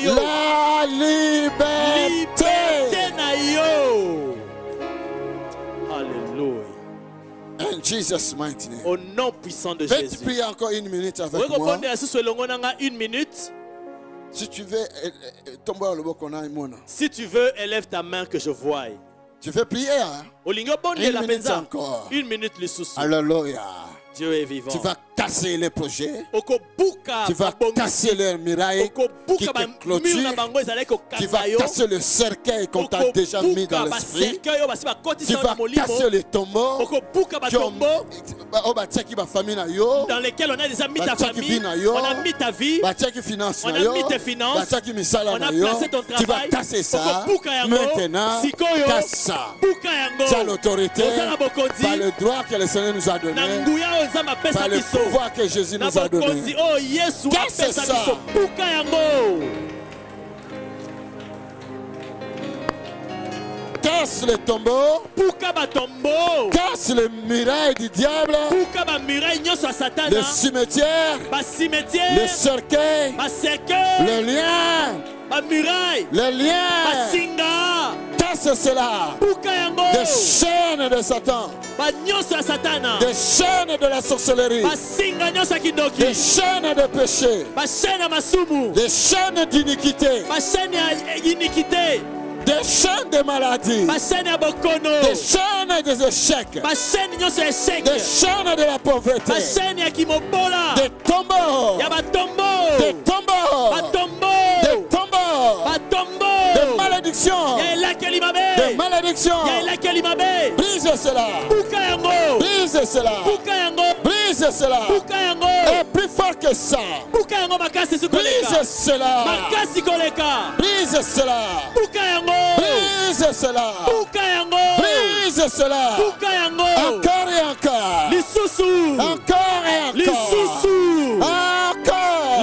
La liberté. Alléluia. In Jesus' mighty name. Au nom puissant de Vais-tu Jésus. prier encore une minute avec moi? Une minute. Si tu veux, tomber au lobo qu'on a imona. Si tu veux, élève ta main que je voie. Tu veux prier, hein? Une minute encore. Une minute le sous-sous. Alléluia. Dieu est vivant. Tu vas casser les projets. Tu vas casser les murailles qui te clôturent. Tu vas casser le cercueil qu'on t'a déjà mis dans l'esprit. Tu vas casser les tombeaux dans lesquels on a déjà mis ta famille, on a mis ta vie, on a mis tes finances, on a placé ton travail. Tu vas casser ça. Maintenant, casse ça. Tu as l'autorité par le droit que le Seigneur nous a donné. Par le pouvoir que Jésus nous a donné. Casse ça. Casse le tombeau. Casse le muraille du diable. Le cimetière. Le cercueil. Le lien. Le lien. Casse cela. Des chaînes de Satan. Des chaînes de la sorcellerie. Des chaînes de péché. Des chaînes d'iniquité. Des chaînes de maladie. Des chaînes des échecs. Des chaînes de la pauvreté. Des tombeaux. Des tombeaux. Des tombeaux. Des malédictions. Des malédictions. Brise cela. Brise cela. Brise cela. Et plus fort que ça. Brise cela. Brise cela. Brise cela. Brise cela. Encore et encore. Encore et encore. Encore.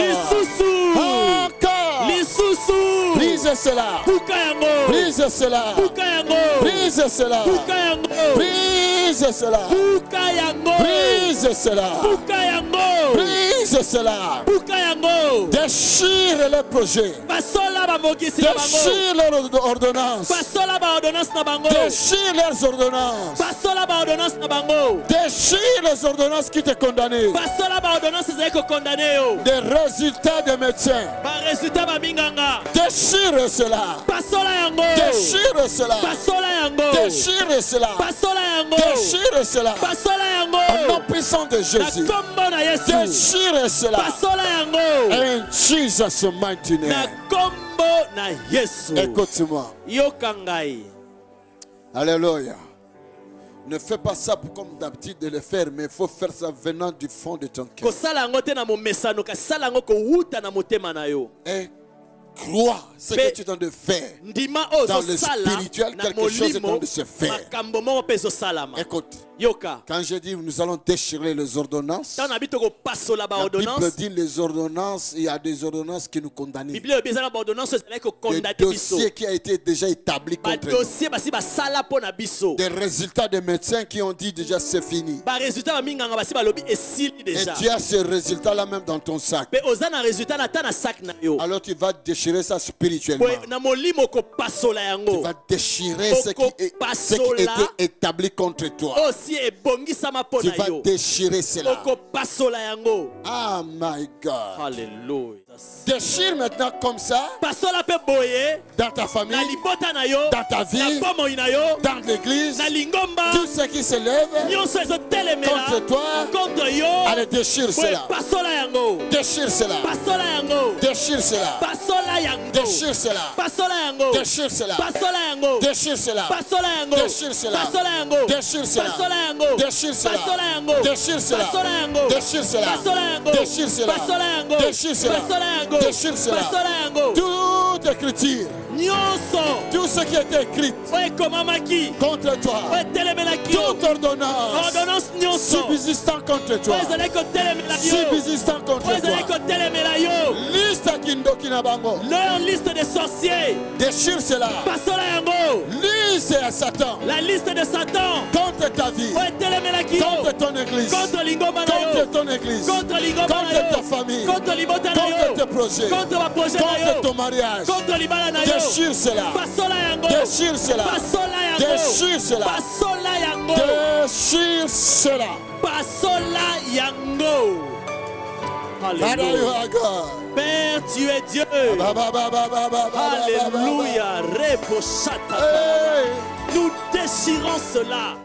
Brise cela. Brise cela. Brise cela. Brise cela. Brise cela. Brise cela. Déchire les projets. Déchire leurs ordonnances. Déchire leurs ordonnances. Déchire les ordonnances qui te condamnent. Des résultats de médecins. Déchire cela. Déchire cela. Déchire cela. Déchire cela. Au nom puissant de Jésus. Déchire cela. In Jesus' mighty name. Écoute-moi. Alléluia. Ne fais pas ça comme d'habitude de le faire, mais il faut faire ça venant du fond de ton cœur. Et crois ce que tu es en train de faire. Dans le spirituel, quelque chose est en train de se faire. Écoute. Quand je dis nous allons déchirer les ordonnances, la Bible dit les ordonnances, il y a des ordonnances qui nous condamnent. Des dossiers qui ont été déjà établis contre nous. Des résultats des médecins qui ont dit déjà c'est fini. Et tu as ce résultat là même dans ton sac. Alors tu vas déchirer ça spirituellement. Tu vas déchirer ce qui était établi contre toi. Tu vas déchirer cela. Oh my God. Alléluia. Déchire maintenant comme ça. Dans ta famille. Dans ta vie. Dans l'église. Tout ce qui se lève contre toi. Allez, déchire cela. Déchire cela. Déchire cela. Déchire cela. Déchire cela. Déchire cela. Déchire cela. Déchire cela. Déchire cela. Déchire cela. Déchire cela. Déchire cela. Déchire cela. Déchire cela. Toute écriture. Tout ce qui est écrit contre toi. Toute ordonnance subsistant contre toi. Subsistant contre toi. Liste Kinabango. Leur liste de sorciers. Déchire cela. Liste à Satan. La liste de Satan. Contre ta vie. Contre ton église. Contre ton église. Contre ta famille. Contre tes projets, contre ton mariage. Déchire cela. Déchire cela. Déchire cela. Déchire cela. Alléluia. Père, tu es Dieu. Alléluia. Nous déchirons cela.